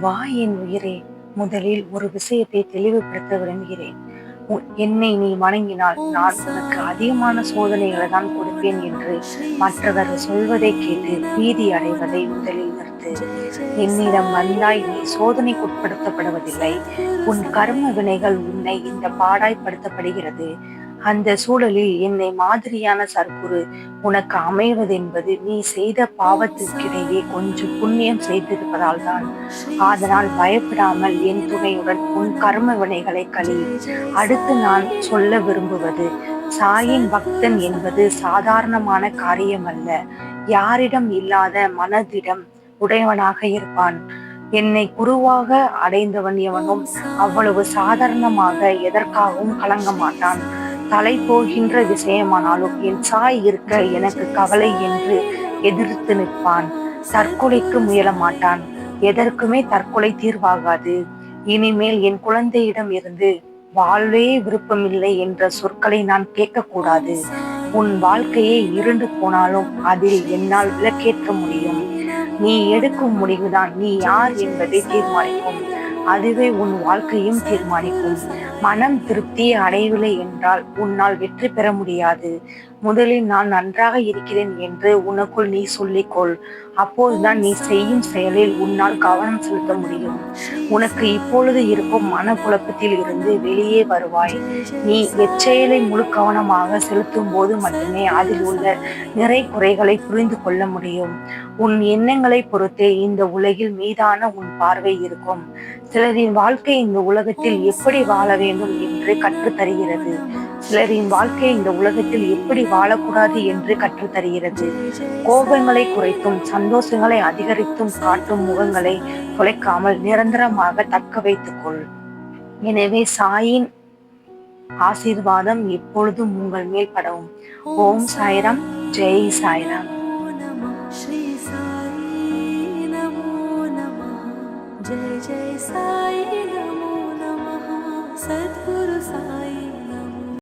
வா என் உயிரே, முதலில் ஒரு விஷயத்தை தெளிவுபடுத்த விரும்புகிறேன். என்னை நீ வணங்கினால் நான் உனக்கு அதிகமான சோதனைகளை தான் கொடுப்பேன் என்று மற்றவர் சொல்வதை கேட்டு பீதி அடைவதை முதலில் நிறுத்து. என்னிடம் வந்தாய், நீ சோதனைக்குட்படுத்தப்படுவதில்லை. உன் கர்ம வினைகள் உன்னை இந்த பாடாய்படுத்தப்படுகிறது. அந்த சூழலில் என்னை மாதிரியான சர்க்குரு உனக்கு அமைவதென்பது நீ செய்த பாவத்திற்கிடையே கொஞ்சம் புண்ணியம் செய்திருப்பதால் தான். அதனால் பயப்படாமல் என் துணையுடன் உன் கர்ம வினைகளை கழி. அடுத்து நான் சொல்ல விரும்புவது, சாயின் பக்தன் என்பது சாதாரணமான காரியமல்ல. யாரிடம் இல்லாத மனதிடம் உடையவனாக இருப்பான். என்னை குருவாக அடைந்தவன் எவனும் அவ்வளவு சாதாரணமாக எதற்காகவும் கலங்க மாட்டான். தலை போகின்ற விஷயமானாலும் என் சாய் இருக்க எனக்கு கவலை என்று எதிர்த்து நிற்பான். தற்கொலைக்கு முயல மாட்டான். எதற்குமே தற்கொலை தீர்வாகாது. இனிமேல் என் குழந்தையிடம் இருந்து வாழ்வே விருப்பமில்லை என்ற சொற்களை நான் கேட்கக்கூடாது. உன் வாழ்க்கையே இருண்டு போனாலும் அதில் என்னால் விளக்கேற்ற முடியும். நீ எடுக்கும் முடிவுதான் நீ யார் என்பதை தீர்மானிக்கும். அதுவே உன் வாழ்க்கையும் தீர்மானிக்கும். மனம் திருப்தியை அடையவில்லை என்றால் உன்னால் வெற்றி பெற முடியாது. முதலில் நான் நன்றாக இருக்கிறேன் என்று உனக்குள் நீ சொல்லிக்கொள். அப்போதுதான் நீ செய்யும் செயலில் உன்னால் கவனம் செலுத்த முடியும். உனக்கு இப்பொழுது இருக்கும் மனக்குழப்பத்தில் இருந்து வெளியே வருவாய். நீ எச்செயலை முழு கவனமாக செலுத்தும் போது மட்டுமே அதில் உள்ள நிறை குறைகளை புரிந்து கொள்ள முடியும். உன் எண்ணங்களை பொறுத்தே இந்த உலகில் மீதான உன் பார்வை இருக்கும். சிலரின் வாழ்க்கை இந்த உலகத்தில் எப்படி வாழ வேண்டும் என்று கற்றுத்தருகிறது. சிலரின் வாழ்க்கை இந்த உலகத்தில் எப்படி வாழக்கூடாது என்று கற்றுத்தருகிறது. கோபங்களை குறைத்தும் சந்தோஷங்களை அதிகரித்தும் காட்டும் முகங்களை தொலைக்காமல் நிரந்தரமாக தக்க வைத்துக் கொள். எனவே சாயின் ஆசீர்வாதம் எப்பொழுதும் உங்கள் மேல் படவும். ஓம் சாய்ராம், ஜெய் சாய்ராம். जय जय साई नमो नमः सद्गुरु साई।